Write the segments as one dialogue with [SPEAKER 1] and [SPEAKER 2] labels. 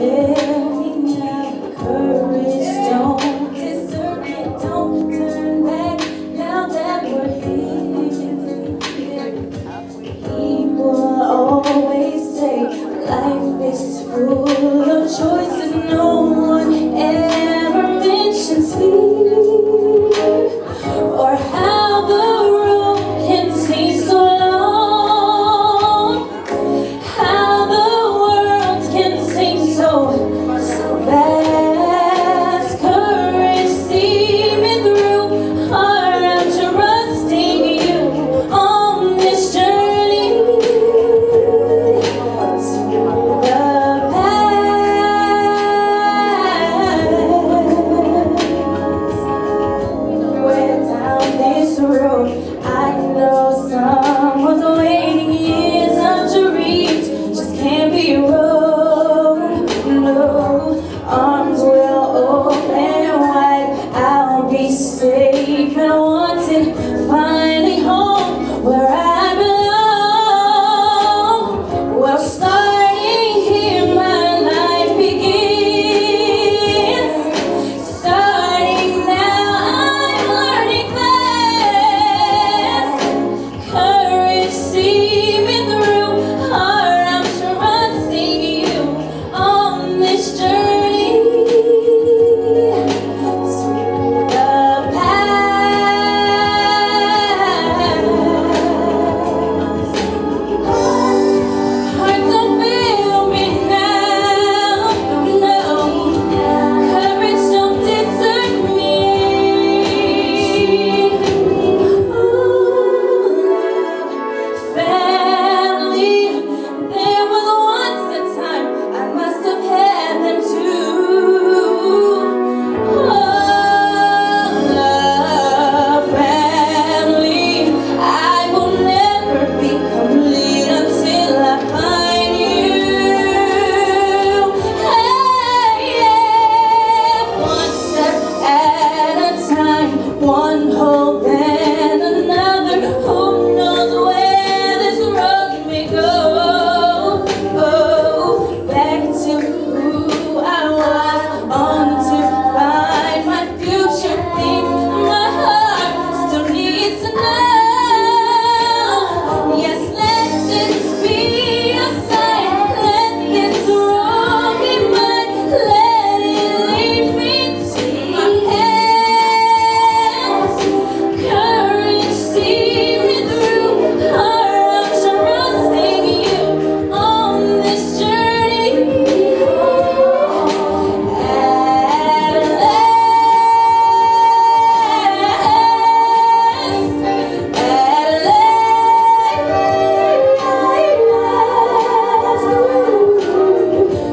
[SPEAKER 1] Let me have courage, don't desert me, don't turn back now that we're here. People always say life is full of choices, no one ever mentions fear, or how the road can seem so long, how the world can seem so vast. Courage, see me through, heart, I'm trusting you on this journey to the past. Where down this road I know someone's waiting, years of dreams just can't be rolled. No, arms will open wide, I'll be safe and wanted, finally home where I belong. Well, starting here my life begins, starting now I'm learning fast. Courage, see me through, heart, I'm trusting you on this journey to the past. Heart, don't fail me now, no. Courage, don't desert me. Family, there was once a time I must have had them too. Oh, family, I will never be complete until I find you. Hey, yeah. One step at a time, one hope and another. Who knows where this road may go? Oh, back to who I was, on to find my future. Things my heart still needs to know. Yes, let this be a sign. Let this road be mine. Let it lead me to my hands. Courage, see me through, heart, I'm trusting you on this journey.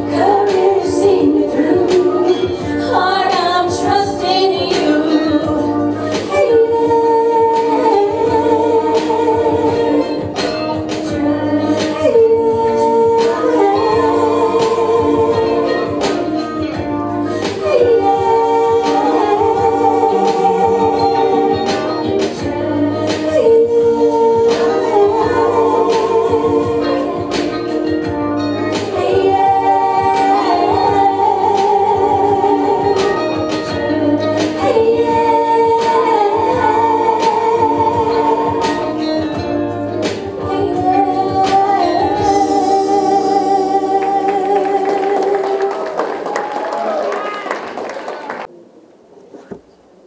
[SPEAKER 1] Courage, see me through, heart, I'm trusting you.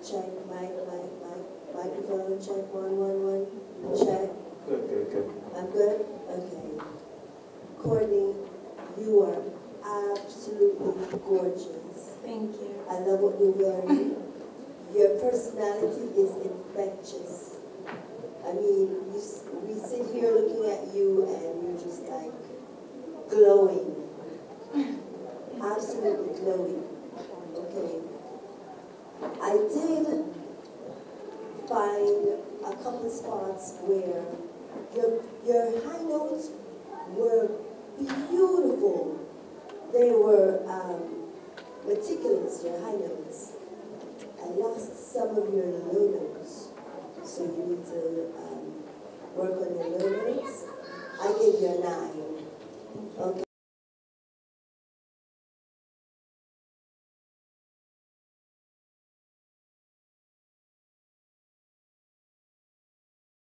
[SPEAKER 2] Check, microphone, check, 1, 1, 1, check.
[SPEAKER 3] Good.
[SPEAKER 2] I'm good? Okay. Courtney, you are absolutely gorgeous.
[SPEAKER 1] Thank you.
[SPEAKER 2] I love what you're wearing. Your personality is infectious. I mean, we sit here looking at you and you're just like glowing. Absolutely glowing. Okay. I did find a couple of spots where your high notes were beautiful. They were meticulous, your high notes. I lost some of your low notes, so you need to work on your low notes. I gave you a 9. Okay.